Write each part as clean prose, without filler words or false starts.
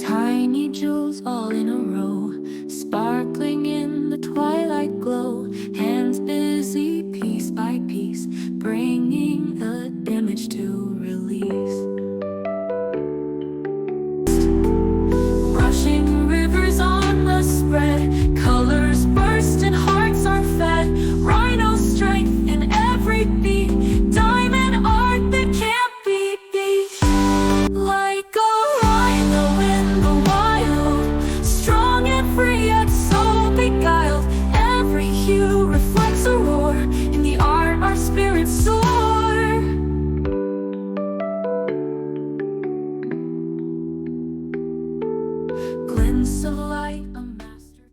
Tiny jewels all in a row, sparkling in the twilight glow. Hands busy piece by piece, bringing the damage to release. Rushing rivers on the spread, colors burst and hearts are fed. Rhino strength in every beat, diamond art that can't be beat. Like a rhino in the wild, strong and free yet so beguiled. Every hue reflects a roar, in the art our spirits soar. Glints of light, a master.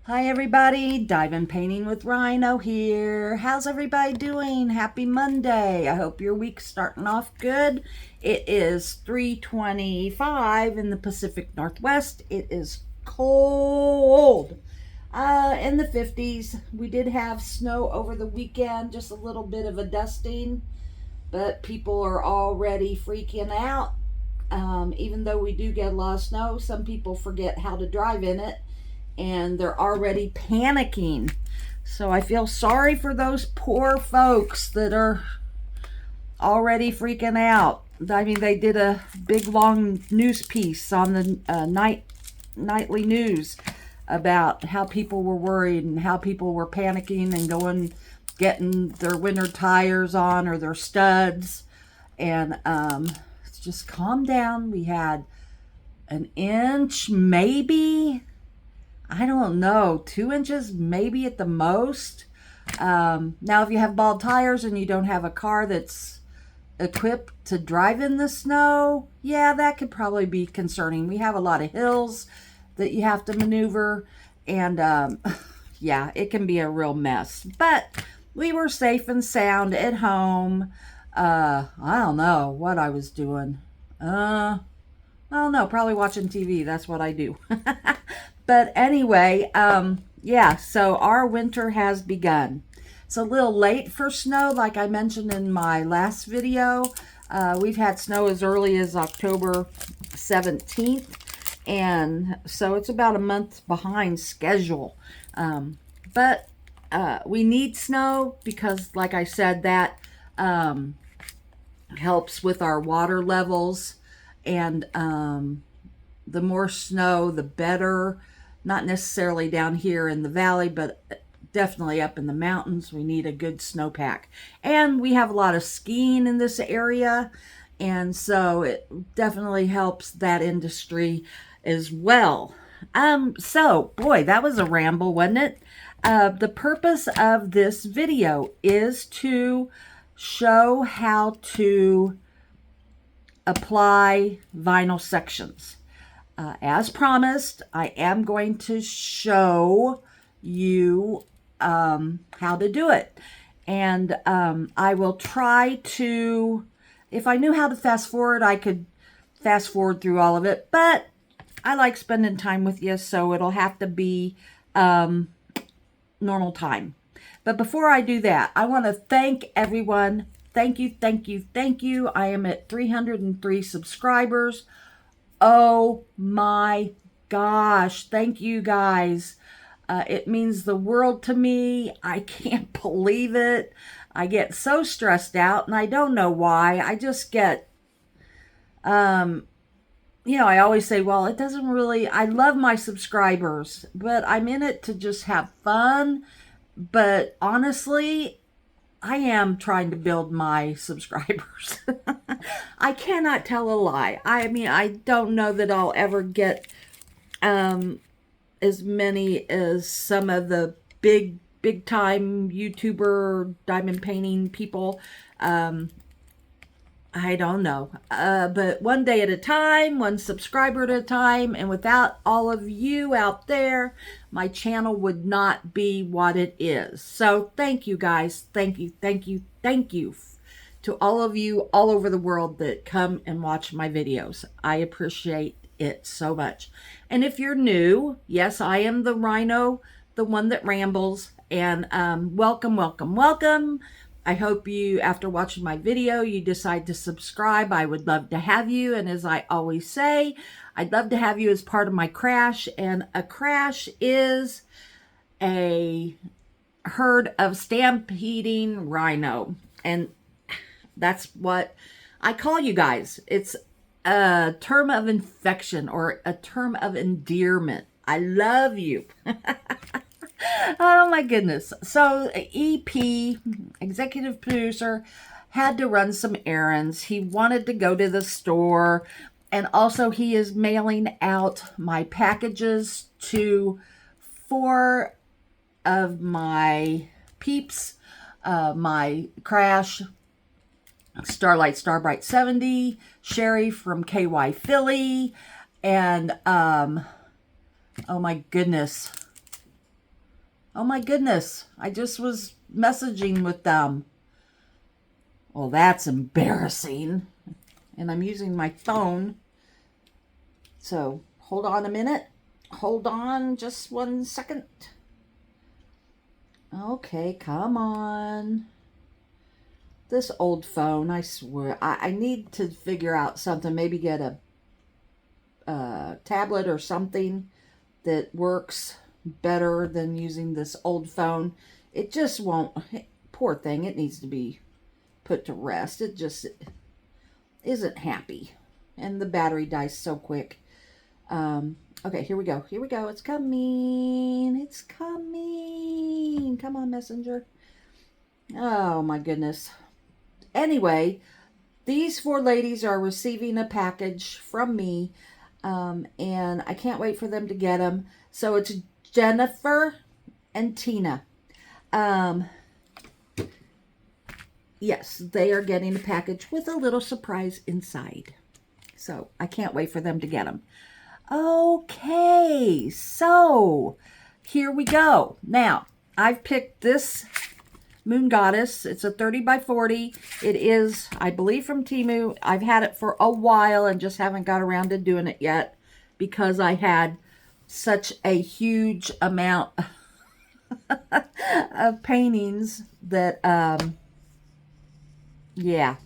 Hi everybody, Diamond Painting with Rhino here. How's everybody doing? Happy Monday. I hope your week's starting off good. It is 3:25 in the Pacific Northwest. It is cold. In the 50s. We did have snow over the weekend, just a little bit of a dusting, but people are already freaking out. Even though we do get a lot of snow, some people forget how to drive in it and they're already panicking. So I feel sorry for those poor folks that are already freaking out. I mean, they did a big long news piece on the nightly news about how people were worried and how people were panicking and getting their winter tires on or their studs. And just calm down. We had an inch, maybe, I don't know, 2 inches maybe at the most. Now if you have bald tires and you don't have a car that's equipped to drive in the snow, yeah, that could probably be concerning. We have a lot of hills that you have to maneuver, and yeah, it can be a real mess. But we were safe and sound at home. I don't know what I was doing. I don't know, probably watching TV. That's what I do. But anyway, yeah, so our winter has begun. It's a little late for snow, like I mentioned in my last video. We've had snow as early as October 17th, and so it's about a month behind schedule. But we need snow because, like I said, that helps with our water levels, and the more snow the better. Not necessarily down here in the valley, but definitely up in the mountains. We need a good snowpack, and we have a lot of skiing in this area, and so it definitely helps that industry as well. So boy, that was a ramble, wasn't it? The purpose of this video is to show how to apply vinyl sections. As promised, I am going to show you how to do it. And I will try to, if I knew how to fast forward, I could fast forward through all of it. But I like spending time with you, so it'll have to be normal time. But before I do that, I want to thank everyone. Thank you, thank you, thank you. I am at 303 subscribers. Oh my gosh. Thank you guys. It means the world to me. I can't believe it. I get so stressed out, and I don't know why. I just get, you know, I always say, well, it doesn't really, I love my subscribers, but I'm in it to just have fun. But honestly, I am trying to build my subscribers. I cannot tell a lie. I mean, I don't know that I'll ever get as many as some of the big time YouTuber diamond painting people. I don't know. But one day at a time, one subscriber at a time, and without all of you out there, my channel would not be what it is. So thank you guys. Thank you, thank you, thank you to all of you all over the world that come and watch my videos. I appreciate it so much. And if you're new, yes, I am the Rhino, the one that rambles, and welcome, welcome, welcome. I hope you, after watching my video, you decide to subscribe. I would love to have you. And as I always say, I'd love to have you as part of my crash. And a crash is a herd of stampeding rhino. And that's what I call you guys. It's a term of infection or a term of endearment. I love you. Oh my goodness. So EP, executive producer, had to run some errands. He wanted to go to the store, and also he is mailing out my packages to 4 of my peeps, my Crash, Starlight Starbright 70, Sherry from KY Philly, and oh my goodness. Oh my goodness, I just was messaging with them. Well, that's embarrassing. And I'm using my phone. So, hold on a minute. Hold on just 1 second. Okay, come on. This old phone, I swear. I need to figure out something. Maybe get a tablet or something that works better than using this old phone. It just won't. Poor thing. It needs to be put to rest. It just isn't happy. And the battery dies so quick. Okay, here we go. Here we go. It's coming. It's coming. Come on, messenger. Oh, my goodness. Anyway, these 4 ladies are receiving a package from me. And I can't wait for them to get them. So it's Jennifer and Tina. Yes, they are getting a package with a little surprise inside. So I can't wait for them to get them. Okay, so here we go. Now, I've picked this Moon Goddess. It's a 30 by 40. It is, I believe, from Temu. I've had it for a while and just haven't got around to doing it yet because I had such a huge amount of paintings that, yeah,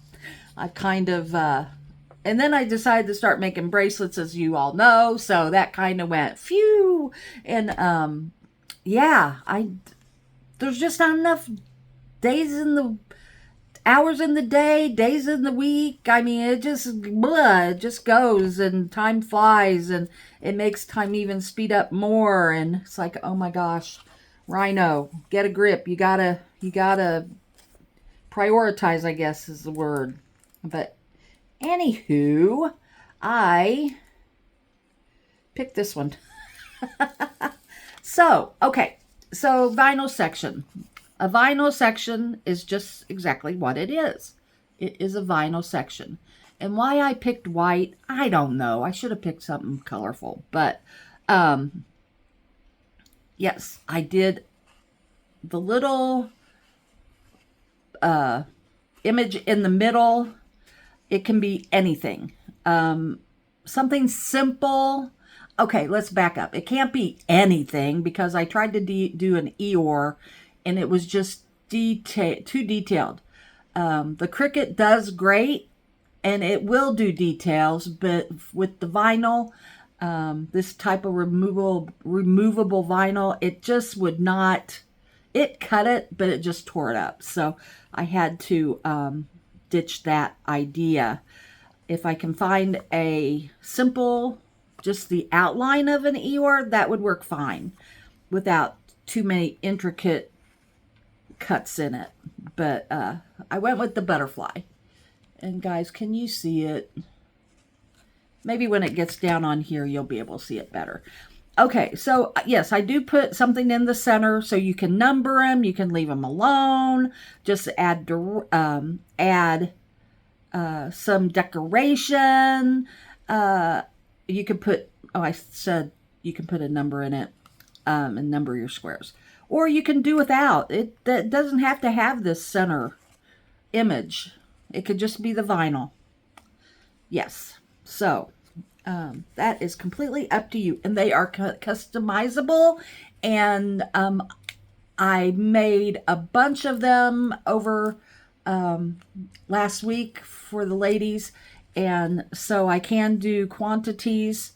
I kind of, and then I decided to start making bracelets, as you all know, so that kind of went, phew, and, yeah, there's just not enough hours in the day, days in the week. I mean, it just goes, and time flies, and it makes time even speed up more. And it's like, oh my gosh, Rhino, get a grip. You gotta prioritize, I guess is the word. But anywho, I picked this one. So, okay. So vinyl section. A vinyl section is just exactly what it is. It is a vinyl section. And why I picked white, I don't know. I should have picked something colorful. But, yes, I did the little image in the middle. It can be anything. Something simple. Okay, let's back up. It can't be anything because I tried to do an Eeyore and it was just too detailed. The Cricut does great and it will do details, but with the vinyl, this type of removable vinyl, it just would not, it cut it, but it just tore it up. So I had to ditch that idea. If I can find a simple, just the outline of an Eeyore, that would work fine without too many intricate cuts in it. But I went with the butterfly. And guys, can you see it? Maybe when it gets down on here, you'll be able to see it better. Okay, so yes, I do put something in the center so you can number them. You can leave them alone. Just add some decoration. You could put, oh, I said you can put a number in it and number your squares. Or you can do without. That doesn't have to have this center image. It could just be the vinyl. Yes. So that is completely up to you. And they are customizable. And I made a bunch of them over last week for the ladies, and so I can do quantities.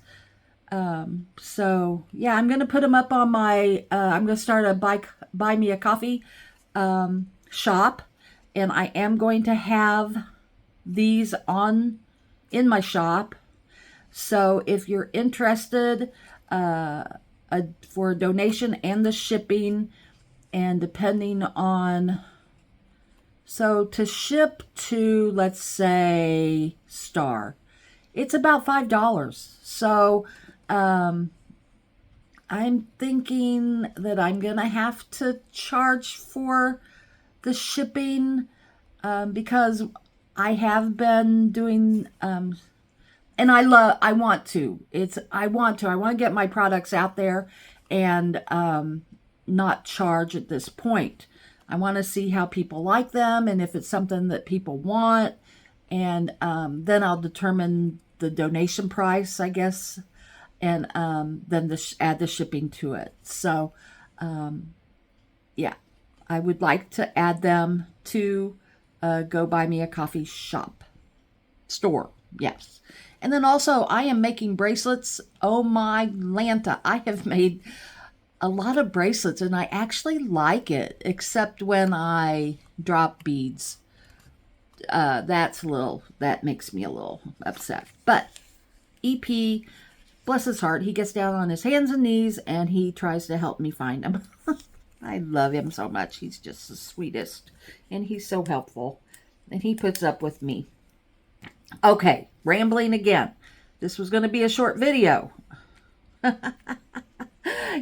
So yeah, I'm gonna put them up on my I'm gonna start a buy me a coffee shop, and I am going to have these in my shop. So if you're interested, for a donation and the shipping, and depending on, so to ship to, let's say, Star, it's about $5. So I'm thinking that I'm gonna have to charge for the shipping, because I have been doing, and I want to get my products out there, and not charge at this point. I want to see how people like them, and if it's something that people want, and then I'll determine the donation price, I guess, and then add the shipping to it. So yeah, I would like to add them to Go Buy Me a Coffee shop store. Yes. And then also, I am making bracelets. Oh my Lanta, I have made a lot of bracelets, and I actually like it, except when I drop beads. That makes me a little upset. But EP, bless his heart, he gets down on his hands and knees, and he tries to help me find them. I love him so much. He's just the sweetest, and he's so helpful, and he puts up with me. Okay, rambling again. This was going to be a short video.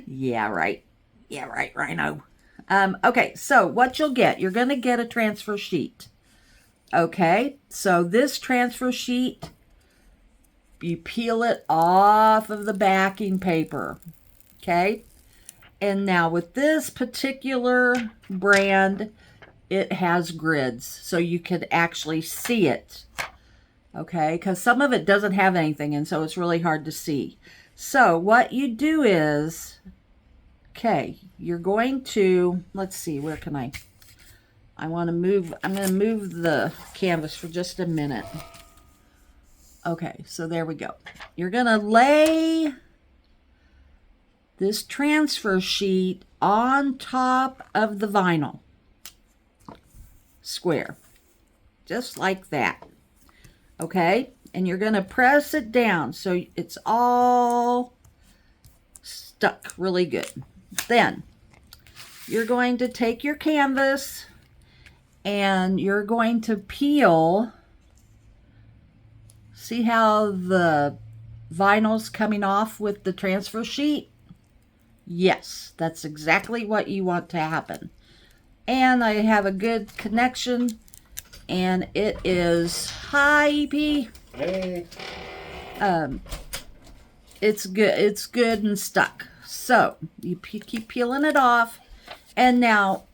Yeah, right. Yeah, right, Rhino. Okay, so what you'll get, you're going to get a transfer sheet. Okay, so this transfer sheet, you peel it off of the backing paper. Okay, and now with this particular brand, it has grids, so you could actually see it. Okay, because some of it doesn't have anything, and so it's really hard to see. So what you do is, okay, you're going to, let's see, where can I'm going to move the canvas for just a minute. Okay, so there we go. You're going to lay this transfer sheet on top of the vinyl square, just like that. Okay, and you're going to press it down so it's all stuck really good. Then you're going to take your canvas and you're going to peel. See how the vinyl's coming off with the transfer sheet? Yes, that's exactly what you want to happen. And I have a good connection, and it is, hi EP. Hey. It's good and stuck. So you keep peeling it off, and now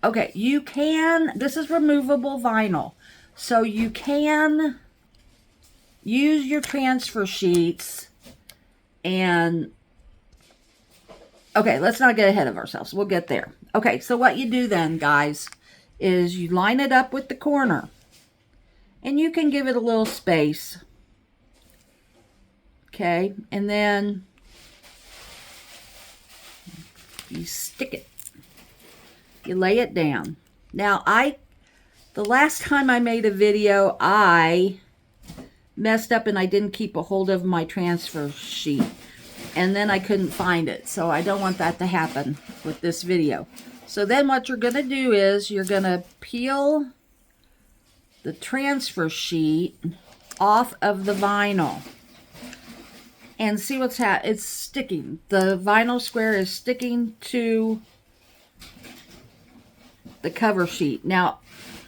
okay, you can, this is removable vinyl, so you can use your transfer sheets. And okay, let's not get ahead of ourselves, we'll get there. Okay, so what you do then, guys, is you line it up with the corner, and you can give it a little space. Okay, and then you stick it. You lay it down. Now, the last time I made a video, I messed up and I didn't keep a hold of my transfer sheet, and then I couldn't find it. So I don't want that to happen with this video. So then what you're going to do is you're going to peel the transfer sheet off of the vinyl. And see what's happening. It's sticking. The vinyl square is sticking to the cover sheet. Now,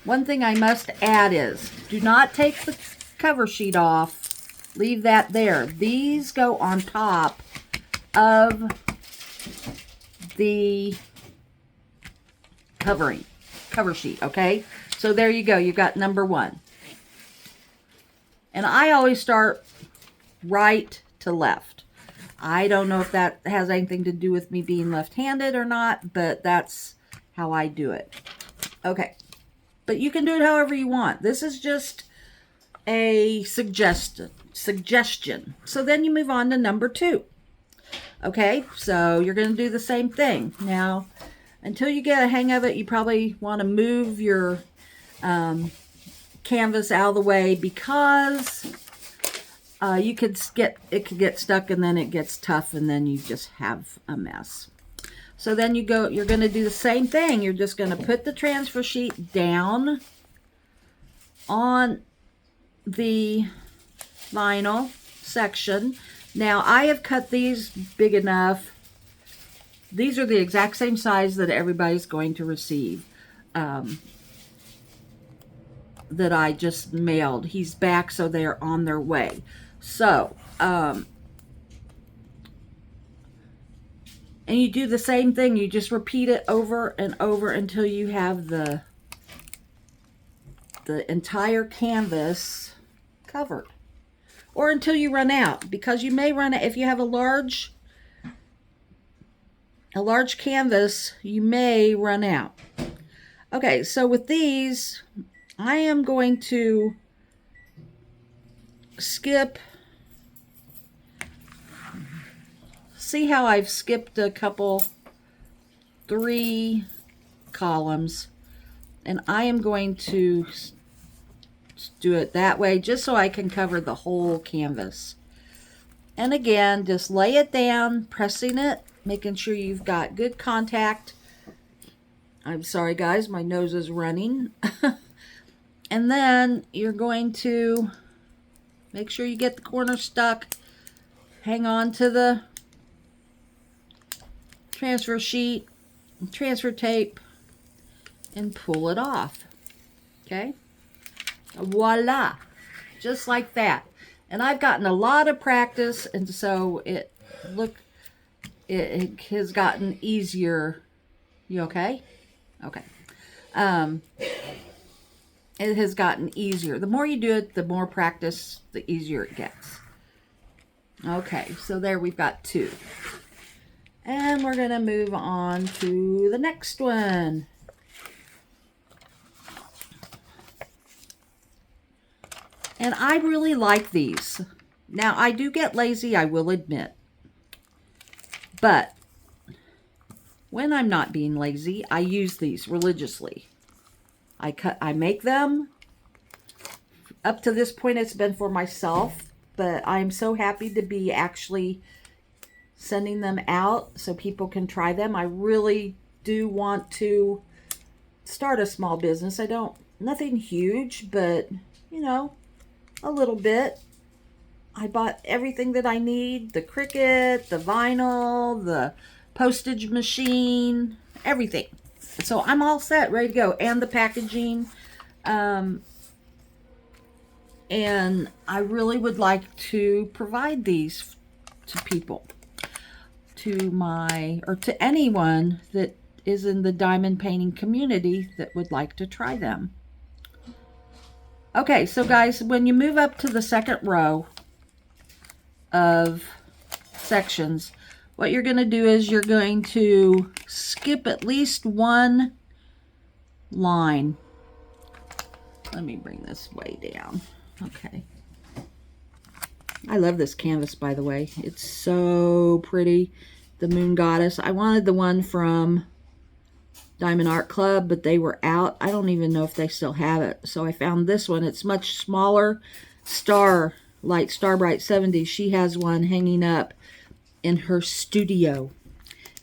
one thing I must add is, do not take the cover sheet off. Leave that there. These go on top of the cover sheet, okay? So there you go. You got number one. And I always start right to left. I don't know if that has anything to do with me being left-handed or not, but that's how I do it. Okay. but you can do it however you want. This is just a suggestion. So then you move on to number 2. Okay, so you're going to do the same thing. Now, until you get a hang of it, you probably want to move your canvas out of the way, because it could get stuck, and then it gets tough, and then you just have a mess. So then you're going to do the same thing. You're just going to put the transfer sheet down on the vinyl section. Now, I have cut these big enough. These are the exact same size that everybody's going to receive, that I just mailed. He's back, so they're on their way. So, and you do the same thing. You just repeat it over and over until you have the entire canvas covered, or until you run out, because you may run out. If you have a large canvas, you may run out. Okay, so with these, I am going to skip. See how I've skipped a couple, 3 columns, and I am going to do it that way just so I can cover the whole canvas. And again, just lay it down, pressing it, making sure you've got good contact. I'm sorry guys, my nose is running. And then you're going to make sure you get the corner stuck. Hang on to the transfer sheet, transfer tape, and pull it off. Okay? Voila! Just like that. And I've gotten a lot of practice, and so it has gotten easier. You okay? Okay. It has gotten easier. The more you do it, the more practice, the easier it gets. Okay, so there we've got 2. And we're going to move on to the next one. And I really like these. Now, I do get lazy, I will admit. But when I'm not being lazy, I use these religiously. I make them. Up to this point, it's been for myself, but I'm so happy to be actually sending them out so people can try them. I really do want to start a small business. Nothing huge, but, you know, a little bit. I bought everything that I need, the Cricut, the vinyl, the postage machine, everything. So I'm all set, ready to go, and the packaging. And I really would like to provide these to people, to anyone that is in the diamond painting community that would like to try them. Okay, so guys, when you move up to the second row of sections, what you're going to do is you're going to skip at least one line. Let me bring this way down. Okay. I love this canvas, by the way. It's so pretty. The Moon Goddess. I wanted the one from Diamond Art Club, but they were out. I don't even know if they still have it. So I found this one. It's much smaller. Starbright 70. She has one hanging up in her studio.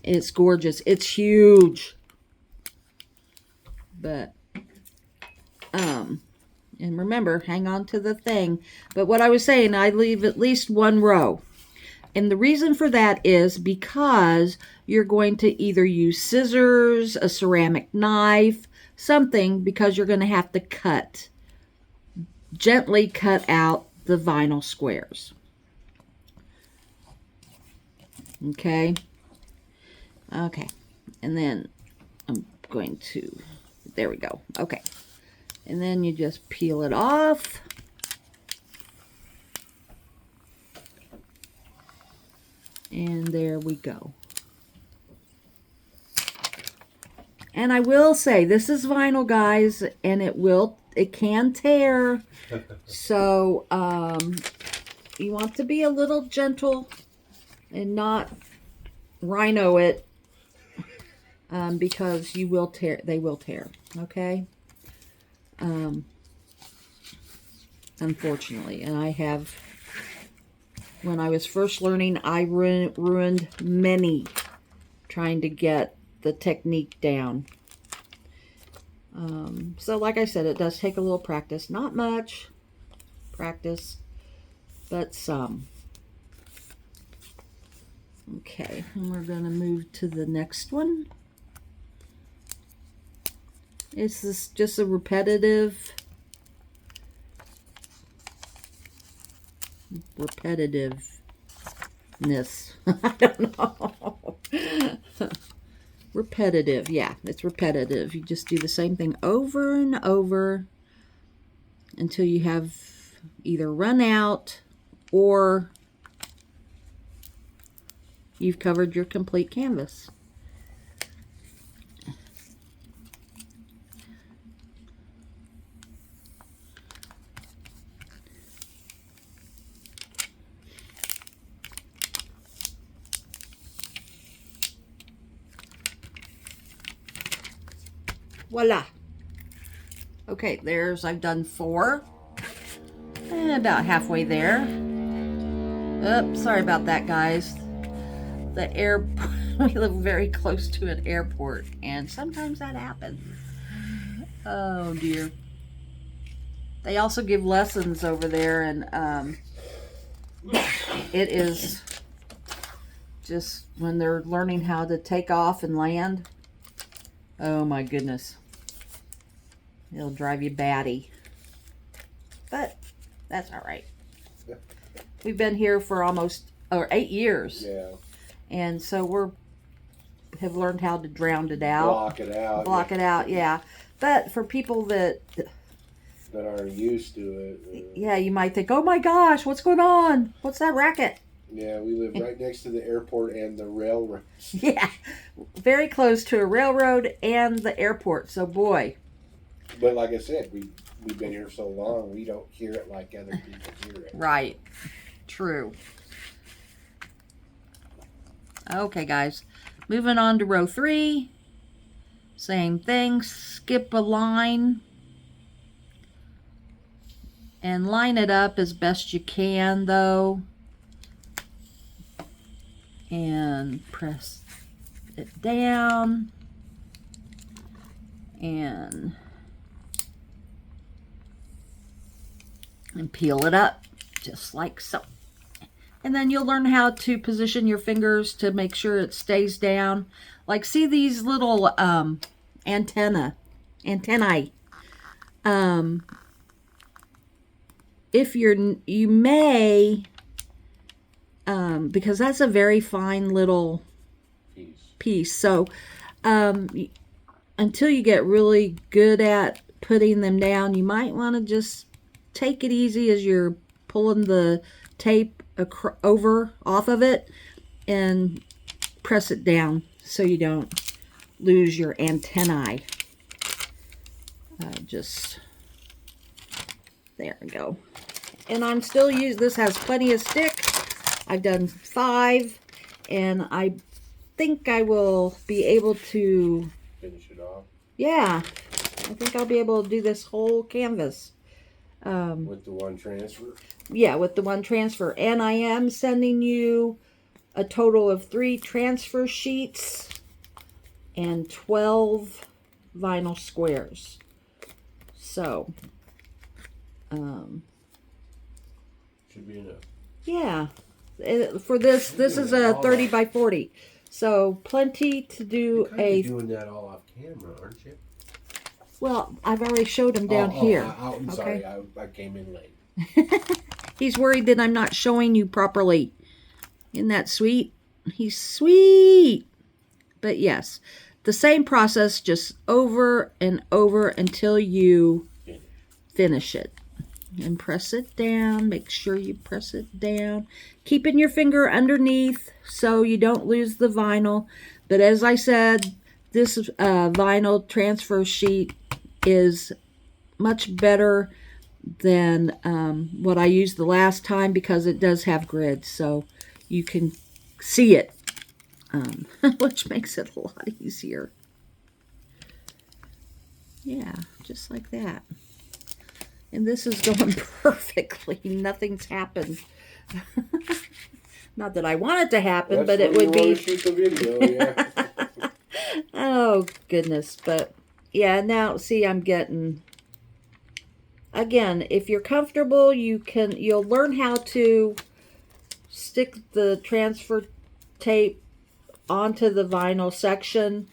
It's gorgeous. It's huge. But, and remember, hang on to the thing. But what I was saying, I leave at least one row. And the reason for that is because you're going to either use scissors, a ceramic knife, something, because you're going to have to gently cut out the vinyl squares. Okay. Okay. And then I'm going to, there we go. Okay. And then you just peel it off. And there we go. And I will say, this is vinyl, guys, and it can tear. So, you want to be a little gentle and not rhino it, because they will tear, okay? Unfortunately. And when I was first learning, I ruined many trying to get the technique down. So like I said, it does take a little practice. Not much practice, but some. Okay, and we're going to move to the next one. It's just a repetitiveness. I don't know. Repetitive, yeah, it's repetitive. You just do the same thing over and over until you have either run out or you've covered your complete canvas. Voila. Okay, I've done 4. About halfway there. Oops, sorry about that, guys. We live very close to an airport, and sometimes that happens. Oh dear. They also give lessons over there, and it is just when they're learning how to take off and land. Oh my goodness. It'll drive you batty. But that's all right. We've been here for 8 years. Yeah. And so have learned how to drown it out. Block it out. Block it out, yeah. But for people that aren't used to it. Yeah, you might think, oh my gosh, what's going on? What's that racket? Yeah, we live right next to the airport and the railroad. Yeah, very close to a railroad and the airport. So boy. But like I said, we've been here so long, we don't hear it like other people hear it. Right. True. Okay, guys. Moving on to row 3. Same thing. Skip a line. And line it up as best you can, though. And press it down. And peel it up, just like so. And then you'll learn how to position your fingers to make sure it stays down. Like, see these little antennae. If you may, because that's a very fine little piece. So until you get really good at putting them down, you might want to just take it easy as you're pulling the tape off of it and press it down so you don't lose your antennae. There we go. And I'm still using, this has plenty of stick. I've done 5, and I think I will be able to finish it off. Yeah, I think I'll be able to do this whole canvas. With the one transfer? Yeah, with the one transfer. And I am sending you a total of 3 transfer sheets and 12 vinyl squares. So, should be enough. Yeah. For this is a 30 by 40. So, plenty to do. You're doing that all off camera, aren't you? Well, I've already showed him down here. I'm sorry, I came in late. He's worried that I'm not showing you properly. Isn't that sweet? He's sweet. But yes, the same process, just over and over until you finish it. And press it down. Make sure you press it down. Keeping your finger underneath so you don't lose the vinyl. But as I said, This vinyl transfer sheet is much better than what I used the last time because it does have grids, so you can see it, which makes it a lot easier. Yeah, just like that. And this is going perfectly. Nothing's happened. Not that I want it to happen, but it would be. Shoot the video, yeah. Oh goodness, but yeah. Now see, I'm getting. Again, if you're comfortable, you'll learn how to stick the transfer tape onto the vinyl section,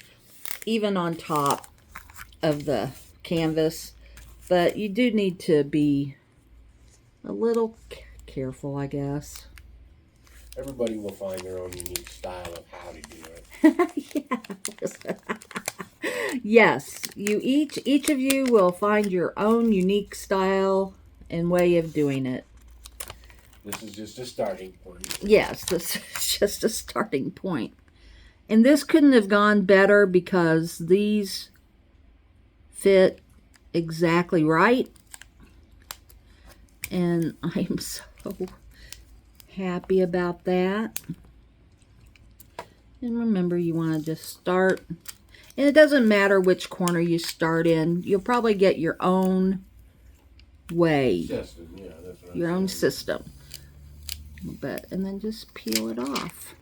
even on top of the canvas. But you do need to be a little careful, I guess. Everybody will find their own unique style of how to do it. Yes, each of you will find your own unique style and way of doing it. This is just a starting point. Yes, this is just a starting point. And this couldn't have gone better because these fit exactly right. And I'm so happy about that. And remember, you want to just start. And it doesn't matter which corner you start in. You'll probably get your own way. System, yeah, that's what Your I'm own saying. system. And then just peel it off.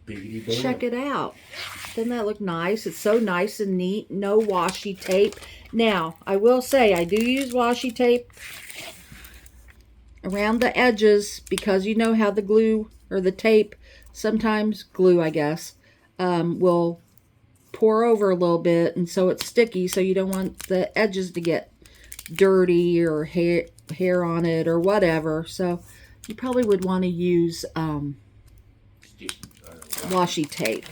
Biggity bam. Check it out. Doesn't that look nice? It's so nice and neat. No washi tape. Now, I will say I do use washi tape around the edges because you know how the glue or the tape, sometimes glue, I guess, will pour over a little bit, and so it's sticky, so you don't want the edges to get dirty or hair on it or whatever. So you probably would want to use washi tape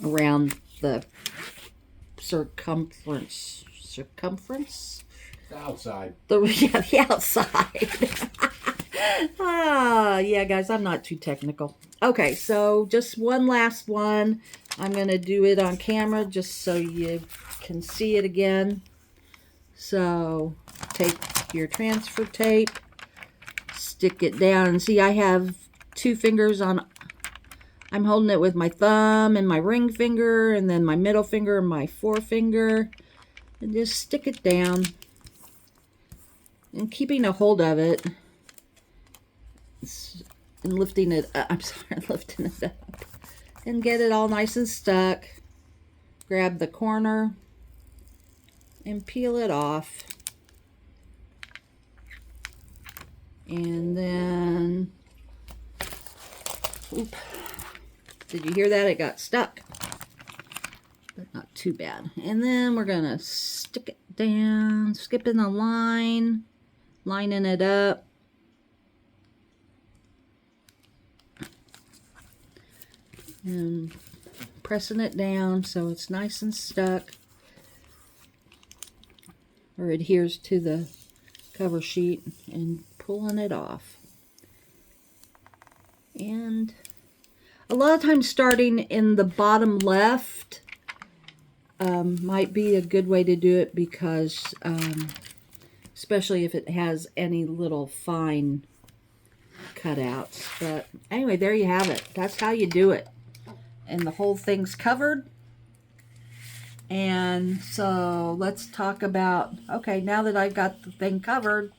around the circumference. The outside. The outside. Yeah, guys, I'm not too technical. Okay, so just one last one. I'm going to do it on camera just so you can see it again. So take your transfer tape, stick it down, and see I have 2 fingers on. I'm holding it with my thumb and my ring finger, and then my middle finger and my forefinger, and just stick it down. And keeping a hold of it and lifting it up. I'm sorry, lifting it up. And get it all nice and stuck. Grab the corner and peel it off. And then, oop, did you hear that? It got stuck. But not too bad. And then we're going to stick it down, skipping the line, lining it up. And pressing it down so it's nice and stuck, or adheres to the cover sheet, and pulling it off. And a lot of times starting in the bottom left might be a good way to do it because especially if it has any little fine cutouts. But anyway, there you have it. That's how you do it. And the whole thing's covered. And so let's talk about, okay, now that I've got the thing covered,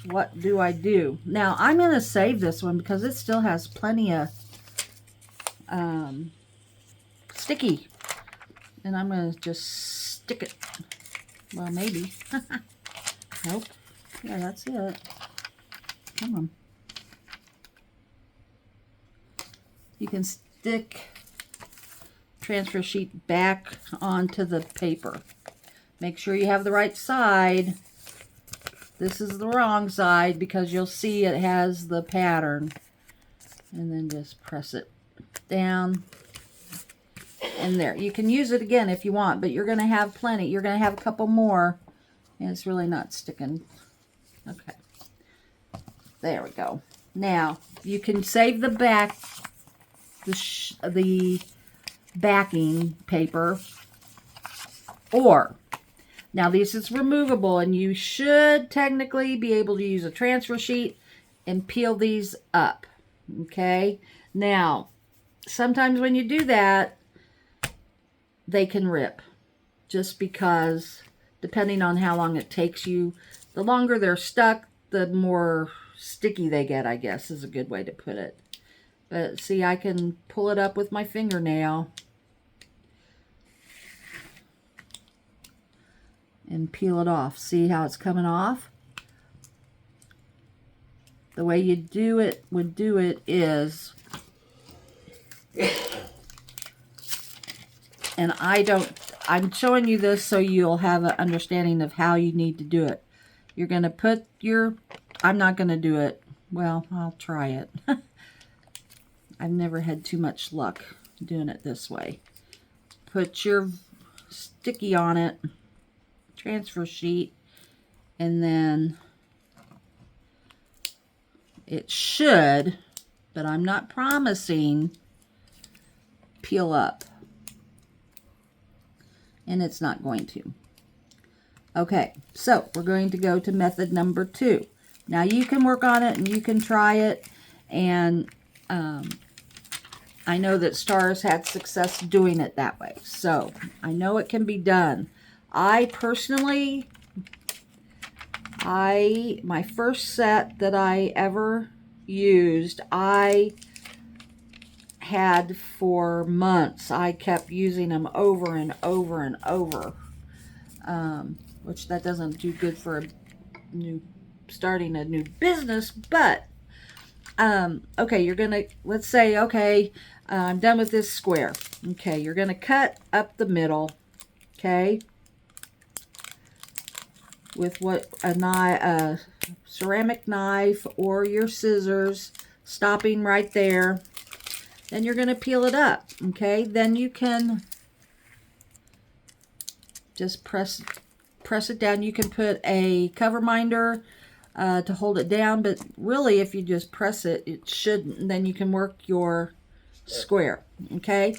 what do I do? Now I'm going to save this one because it still has plenty of sticky. And I'm going to just stick it. Well, maybe. Nope. Yeah, that's it. Come on. You can stick transfer sheet back onto the paper. Make sure you have the right side. This is the wrong side because you'll see it has the pattern. And then just press it down. And there. You can use it again if you want, but you're going to have plenty. You're going to have a couple more. And it's really not sticking. Okay. There we go. Now, you can save the back, the backing paper, or now this is removable, and you should technically be able to use a transfer sheet and peel these up. Okay, now sometimes when you do that, they can rip, just because depending on how long it takes you, the longer they're stuck, the more sticky they get, I guess is a good way to put it. But see, I can pull it up with my fingernail and peel it off. See how it's coming off? The way you would do it is, and I'm showing you this so you'll have an understanding of how you need to do it. You're going to put your, I'm not going to do it. Well, I'll try it. I've never had too much luck doing it this way. Put your sticky on it, transfer sheet, and then it should, but I'm not promising, peel up. And it's not going to. Okay, so we're going to go to method number 2. Now you can work on it and you can try it, and I know that Star's had success doing it that way, so I know it can be done. I personally, my first set that I ever used, I had for months. I kept using them over and over and over, which that doesn't do good for starting a new business. But okay, you're gonna, let's say, okay, I'm done with this square. Okay, you're gonna cut up the middle, okay, with what a ceramic knife or your scissors, stopping right there. Then you're going to peel it up, okay? Then you can just press it down. You can put a cover minder to hold it down, but really if you just press it, it shouldn't. Then you can work your square, okay?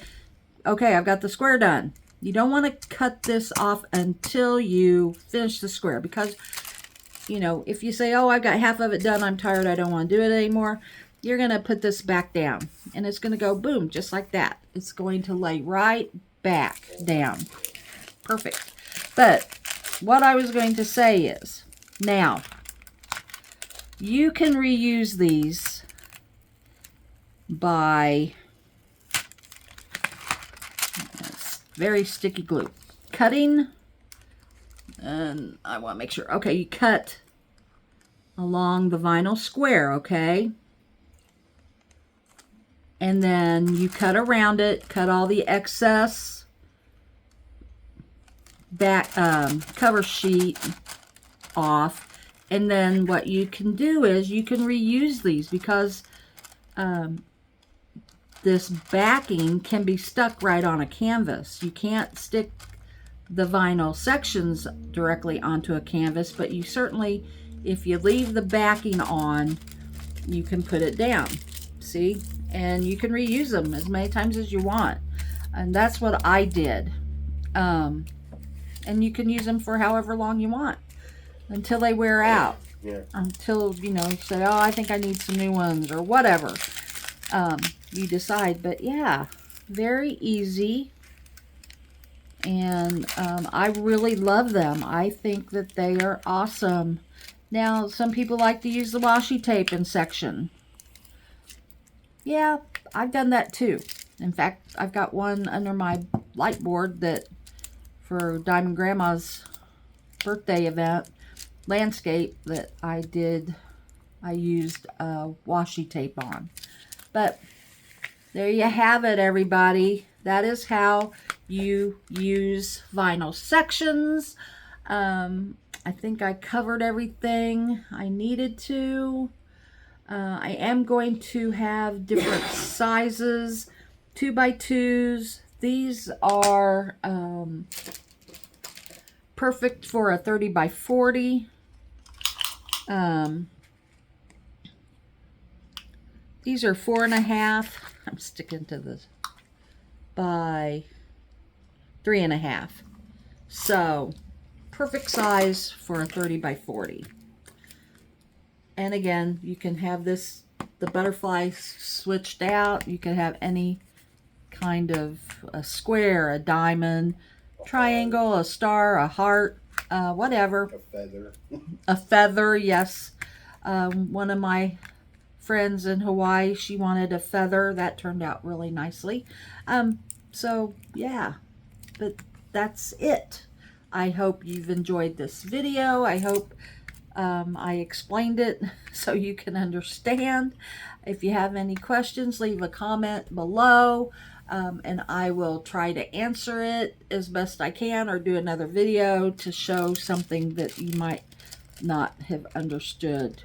Okay, I've got the square done. You don't want to cut this off until you finish the square, because, you know, if you say, oh, I've got half of it done, I'm tired, I don't want to do it anymore, you're going to put this back down, and it's going to go boom, just like that. It's going to lay right back down. Perfect. But what I was going to say is, now, you can reuse these by very sticky glue. Cutting, and I want to make sure, okay, you cut along the vinyl square, okay? And then you cut around it, cut all the excess back cover sheet off. And then what you can do is you can reuse these, because this backing can be stuck right on a canvas. You can't stick the vinyl sections directly onto a canvas, but you certainly, if you leave the backing on, you can put it down. See? And you can reuse them as many times as you want. And that's what I did. And you can use them for however long you want, until they wear out. Yeah. Until, you know, you say, oh, I think I need some new ones, or whatever. You decide. But yeah, very easy. And I really love them. I think that they are awesome. Now, some people like to use the washi tape in section. Yeah, I've done that too. In fact, I've got one under my light board that for Diamond Grandma's birthday event, landscape, that I used washi tape on. But there you have it, everybody. That is how you use vinyl sections. I think I covered everything I needed to. I am going to have different sizes, 2x2s. These are perfect for a 30x40. These are 4.5. I'm sticking to the by 3.5. So perfect size for a 30 by 40. And again, you can have this, the butterfly switched out. You can have any kind of a square, a diamond, triangle, a star, a heart, whatever. A feather. A feather, yes. One of my friends in Hawaii, she wanted a feather. That turned out really nicely. So yeah, but that's it. I hope you've enjoyed this video. I hope I explained it so you can understand. If you have any questions, leave a comment below, and I will try to answer it as best I can, or do another video to show something that you might not have understood.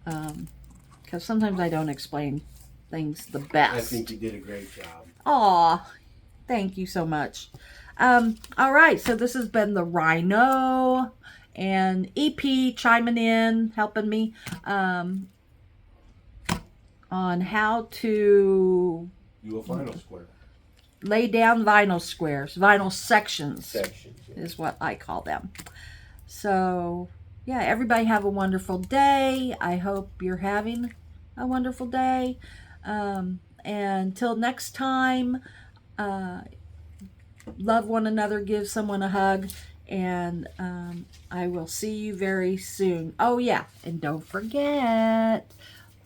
Because sometimes I don't explain things the best. I think you did a great job. Aw, thank you so much. All right, so this has been the Rhino and EP chiming in, helping me on how to You will final square. lay down vinyl squares, vinyl sections. Sections. Yeah. Is what I call them. So yeah, everybody have a wonderful day. I hope you're having a wonderful day. And until next time, love one another, give someone a hug, and I will see you very soon. Oh yeah, and don't forget,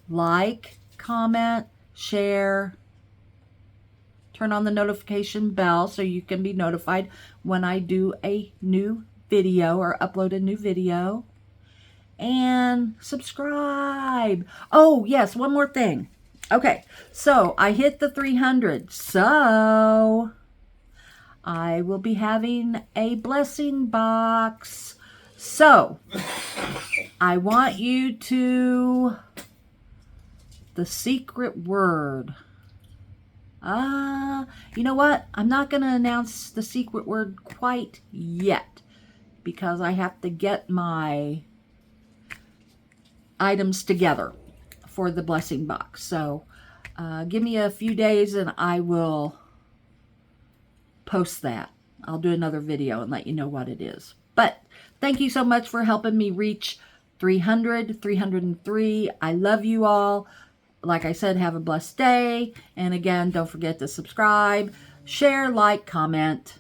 like, comment, share, turn on the notification bell so you can be notified when I do a new video or upload a new video, and subscribe. Oh yes, one more thing. Okay, so I hit the 300, so I will be having a blessing box. So I want you to, the secret word. You know what? I'm not going to announce the secret word quite yet, because I have to get my items together for the blessing box. So give me a few days and I will post that. I'll do another video and let you know what it is. But thank you so much for helping me reach 300, 303. I love you all. Like I said, have a blessed day. And again, don't forget to subscribe, share, like, comment,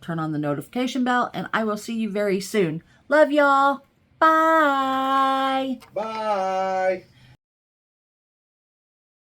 turn on the notification bell, and I will see you very soon. Love y'all. Bye. Bye.